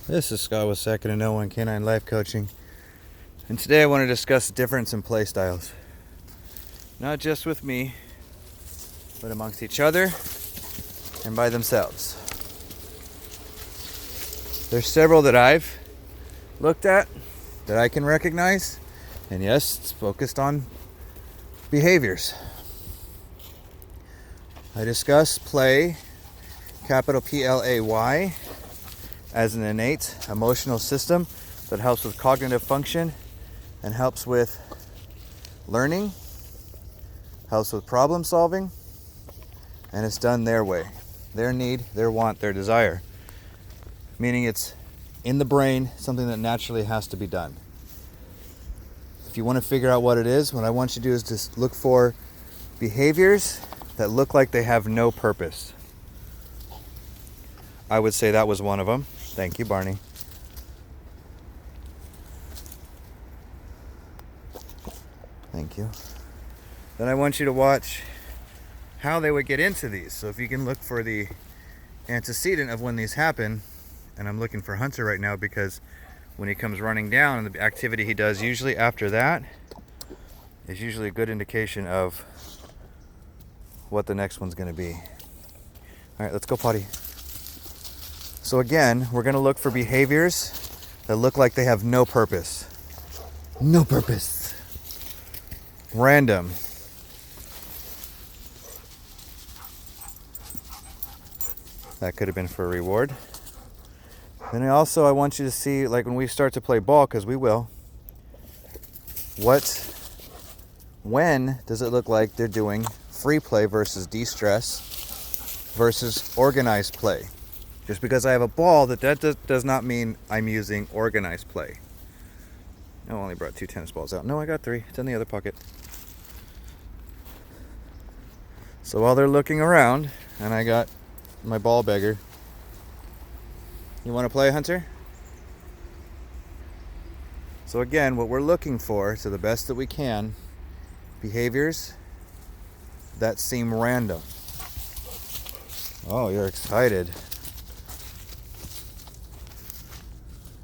This is Scott with Second to No One Canine Life Coaching, and today I want to discuss the difference in play styles. Not just with me, but amongst each other and by themselves. There's several that I've looked at that I can recognize, and yes, it's focused on behaviors. I discuss play, capital Play, as an innate emotional system that helps with cognitive function and helps with learning, helps with problem solving, and it's done their way, their need, their want, their desire. Meaning it's in the brain, something that naturally has to be done. If you want to figure out what it is, what I want you to do is just look for behaviors that look like they have no purpose. I would say that was one of them. Thank you, Barney. Thank you. Then I want you to watch how they would get into these. So if you can look for the antecedent of when these happen, and I'm looking for Hunter right now because when he comes running down and the activity he does usually after that is usually a good indication of what the next one's going to be. All right, let's go potty. So again, we're going to look for behaviors that look like they have no purpose. No purpose. Random. That could have been for a reward. Then I want you to see, like when we start to play ball, because we will, when does it look like they're doing free play versus de-stress versus organized play? Just because I have a ball, that does not mean I'm using organized play. I only brought 2 tennis balls out. No, I got 3. It's in the other pocket. So while they're looking around, and I got my ball beggar. You want to play, Hunter? So again, what we're looking for, to the best that we can, behaviors that seem random. Oh, you're excited.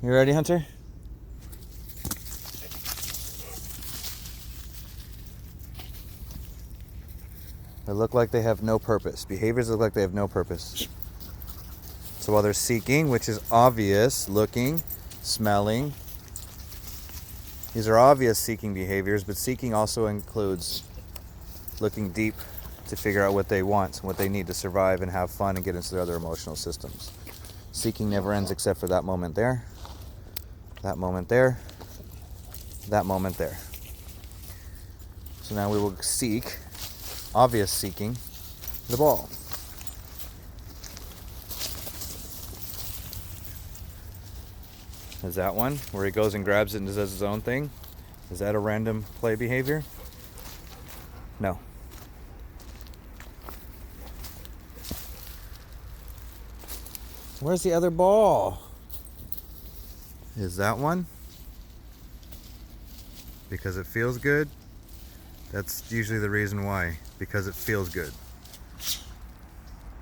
You ready, Hunter? They look like they have no purpose. Behaviors look like they have no purpose. So while they're seeking, which is obvious, looking, smelling, these are obvious seeking behaviors, but seeking also includes looking deep to figure out what they want, what they need to survive and have fun and get into their other emotional systems. Seeking never ends except for that moment there, that moment there, that moment there. So now we will seek, obvious seeking, the ball. Is that one where he goes and grabs it and does his own thing? Is that a random play behavior? No. Where's the other ball? Is that one? Because it feels good? That's usually the reason why. Because it feels good.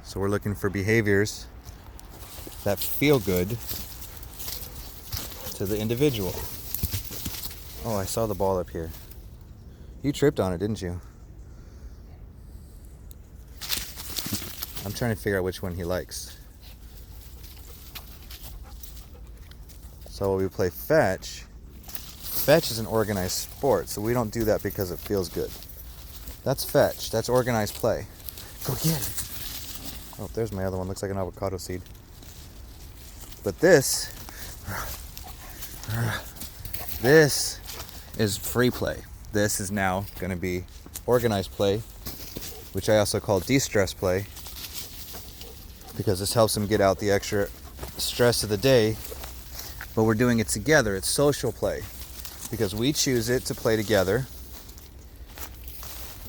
So we're looking for behaviors that feel good to the individual. Oh, I saw the ball up here. You tripped on it, didn't you? I'm trying to figure out which one he likes. So when we play fetch, fetch is an organized sport, so we don't do that because it feels good. That's fetch. That's organized play. Go get it. Oh, there's my other one. Looks like an avocado seed. But this is free play. This is now going to be organized play, which I also call de-stress play, because this helps him get out the extra stress of the day. But we're doing it together. It's social play because we choose it to play together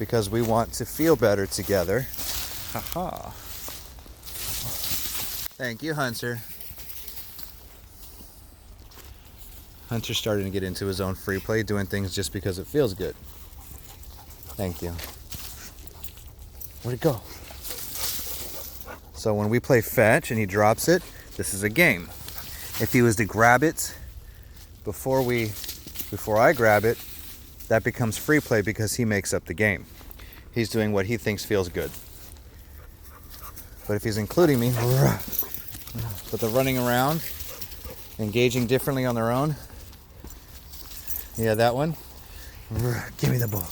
because we want to feel better together. Haha. Thank you, Hunter. Hunter's starting to get into his own free play, doing things just because it feels good. Thank you. Where'd it go? So when we play fetch and he drops it, this is a game. If he was to grab it before I grab it, that becomes free play because he makes up the game. He's doing what he thinks feels good. But if he's including me, but they're running around, engaging differently on their own. Yeah, that one. Give me the ball.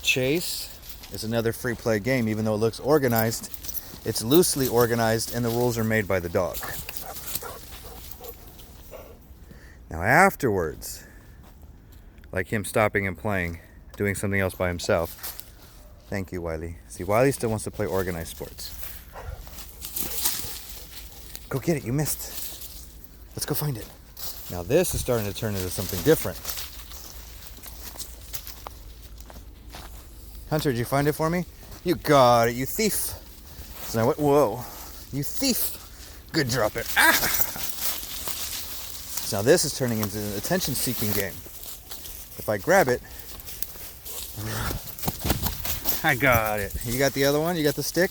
Chase is another free play game. Even though it looks organized, it's loosely organized and the rules are made by the dog. Now afterwards, like him stopping and playing, doing something else by himself. Thank you, Wiley. See, Wiley still wants to play organized sports. Go get it, you missed. Let's go find it. Now this is starting to turn into something different. Hunter, did you find it for me? You got it, you thief. So now, whoa, you thief. Good drop it. Ah! So now this is turning into an attention-seeking game. If I grab it, I got it. You got the other one? You got the stick?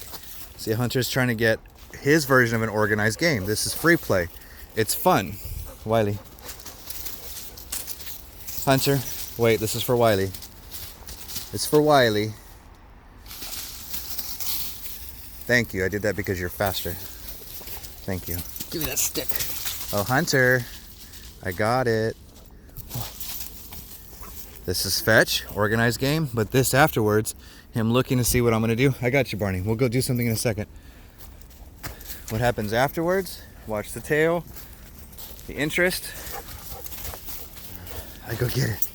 See, Hunter's trying to get his version of an organized game. This is free play. It's fun. Wiley. Hunter, wait, this is for Wiley. It's for Wiley. Thank you. I did that because you're faster. Thank you. Give me that stick. Oh, Hunter. I got it. This is fetch, organized game, but this afterwards, him looking to see what I'm going to do. I got you, Barney. We'll go do something in a second. What happens afterwards? Watch the tail, the interest. I go get it.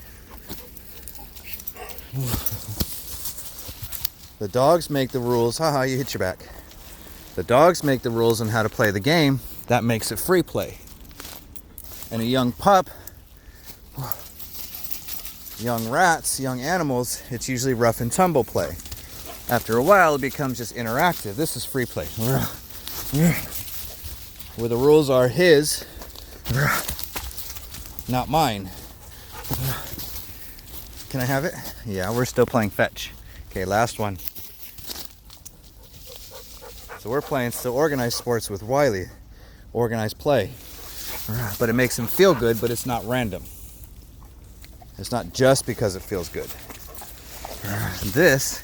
The dogs make the rules. Haha, you hit your back. The dogs make the rules on how to play the game. That makes it free play. And a young pup, young rats, young animals, it's usually rough and tumble play. After a while, it becomes just interactive. This is free play. Where the rules are his, not mine. Can I have it? Yeah, we're still playing fetch. Okay, last one. So we're playing still organized sports with Wiley. Organized play. But it makes him feel good, but it's not random. It's not just because it feels good. This,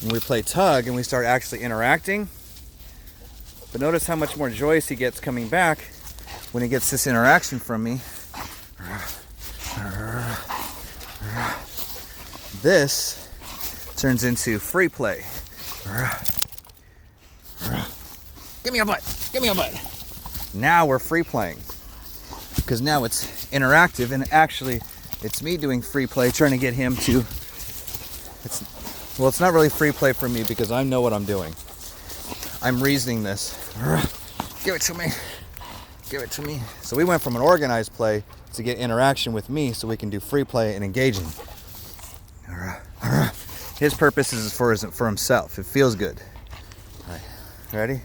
when we play tug and we start actually interacting, but notice how much more joyous he gets coming back when he gets this interaction from me. This turns into free play. Give me a butt. Give me a butt. Now we're free playing. Because now it's interactive and actually it's me doing free play trying to get him to... It's not really free play for me because I know what I'm doing. I'm reasoning this. Give it to me. Give it to me. So we went from an organized play to get interaction with me so we can do free play and engaging. His purpose is for himself. It feels good. All right. Ready?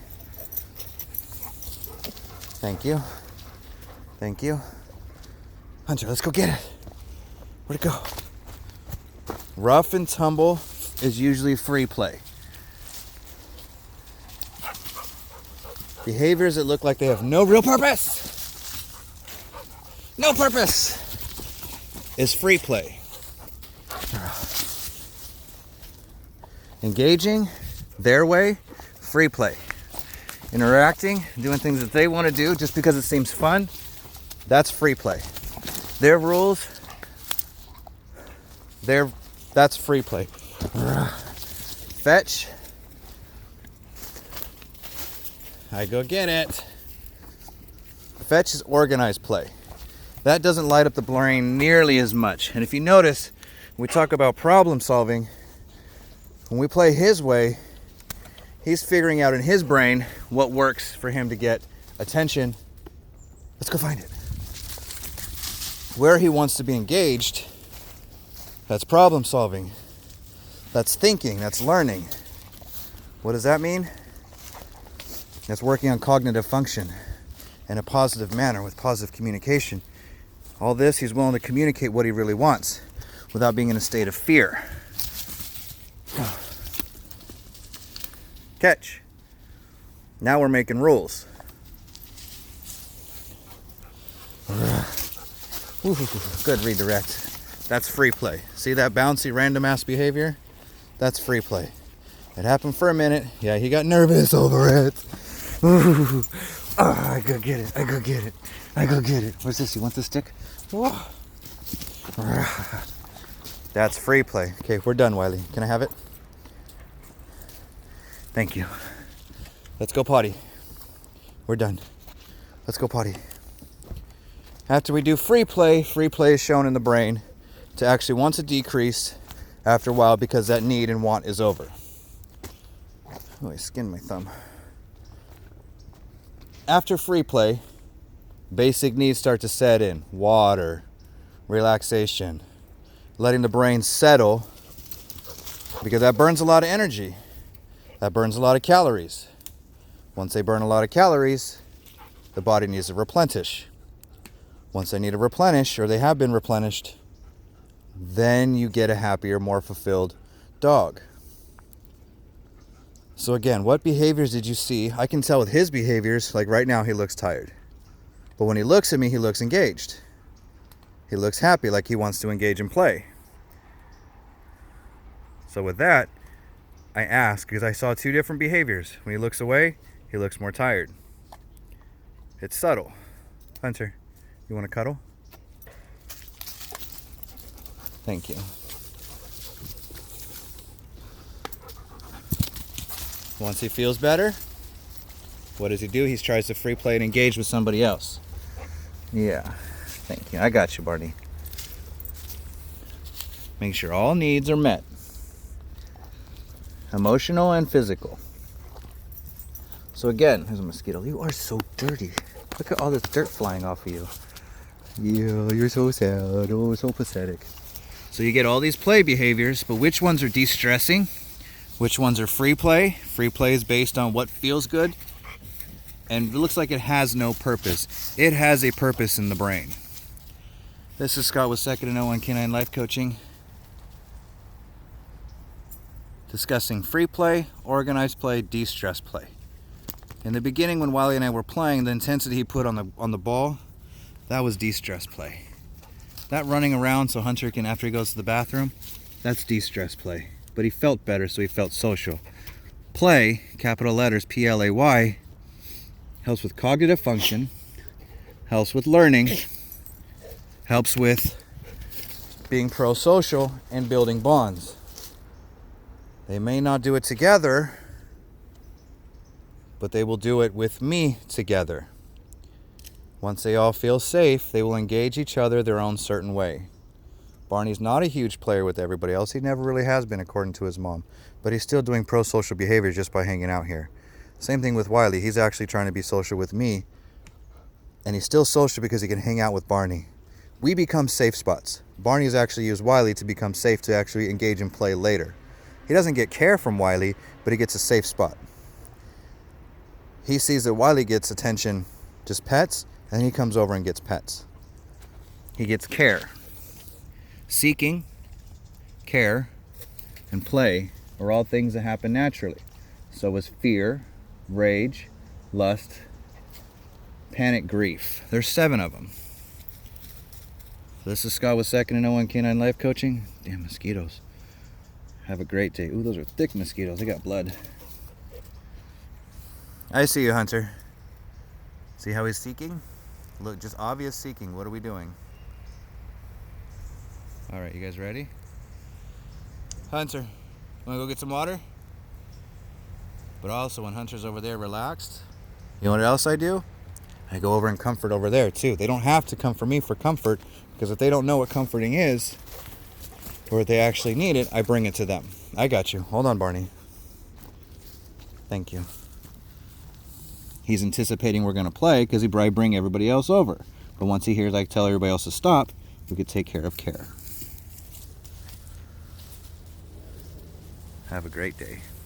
Thank you. Thank you. Hunter, let's go get it. Where'd it go? Rough and tumble is usually free play. Behaviors that look like they have no real purpose. No purpose is free play. Engaging their way, free play. Interacting, doing things that they want to do just because it seems fun, that's free play. Their rules, that's free play. Fetch. I go get it. Fetch is organized play. That doesn't light up the brain nearly as much. And if you notice, when we talk about problem solving, when we play his way, he's figuring out in his brain what works for him to get attention. Let's go find it. Where he wants to be engaged, that's problem solving. That's thinking, that's learning. What does that mean? That's working on cognitive function in a positive manner with positive communication. All this, he's willing to communicate what he really wants without being in a state of fear. Catch. Now we're making rules. Good redirect. That's free play. See that bouncy random ass behavior? That's free play. It happened for a minute. Yeah, he got nervous over it. Ooh. Oh, I go get it. I go get it. I go get it. What's this? You want the stick? Oh. That's free play. Okay, we're done, Wiley. Can I have it? Thank you. Let's go potty. We're done. Let's go potty. After we do free play is shown in the brain to actually want to decrease after a while because that need and want is over. Oh, I skinned my thumb. After free play, basic needs start to set in. Water, relaxation, letting the brain settle because that burns a lot of energy. That burns a lot of calories. Once they burn a lot of calories, the body needs to replenish. Once they need to replenish, or they have been replenished, then you get a happier, more fulfilled dog. So again, what behaviors did you see? I can tell with his behaviors, like right now he looks tired. But when he looks at me, he looks engaged. He looks happy, like he wants to engage and play. So with that, I ask, because I saw two different behaviors. When he looks away, he looks more tired. It's subtle. Hunter, you want to cuddle? Thank you. Once he feels better, what does he do? He tries to free play and engage with somebody else. Yeah, thank you. I got you, Barney. Make sure all needs are met. Emotional and physical. So again, here's a mosquito. You are so dirty. Look at all this dirt flying off of you. Yeah, you're so sad. Oh, so pathetic. So you get all these play behaviors, but which ones are de-stressing? Which ones are free play? Free play is based on what feels good. And it looks like it has no purpose. It has a purpose in the brain. This is Scott with Second to No One Canine Life Coaching. Discussing free play, organized play, de-stress play. In the beginning when Wiley and I were playing, the intensity he put on the ball, that was de-stress play. That running around so Hunter can, after he goes to the bathroom, that's de-stress play. But he felt better, so he felt social. Play, capital letters, P-L-A-Y, helps with cognitive function, helps with learning, helps with being pro-social and building bonds. They may not do it together, but they will do it with me together. Once they all feel safe, they will engage each other their own certain way. Barney's not a huge player with everybody else. He never really has been, according to his mom. But he's still doing pro-social behaviors just by hanging out here. Same thing with Wiley. He's actually trying to be social with me. And he's still social because he can hang out with Barney. We become safe spots. Barney's actually used Wiley to become safe to actually engage and play later. He doesn't get care from Wiley, but he gets a safe spot. He sees that Wiley gets attention, just pets, and then he comes over and gets pets. He gets care. Seeking, care, and play are all things that happen naturally. So is fear, rage, lust, panic, grief. There's 7 of them. This is Scott with Second to No One Canine Life Coaching. Damn mosquitoes. Have a great day. Ooh, those are thick mosquitoes. They got blood. I see you, Hunter. See how he's seeking? Look, just obvious seeking. What are we doing? All right, you guys ready? Hunter, wanna go get some water? But also when Hunter's over there relaxed, you know what else I do? I go over and comfort over there too. They don't have to come for me for comfort, because if they don't know what comforting is, or if they actually need it, I bring it to them. I got you. Hold on, Barney. Thank you. He's anticipating we're gonna play because he probably bring everybody else over. But once he hears I tell everybody else to stop, we could take care of care. Have a great day.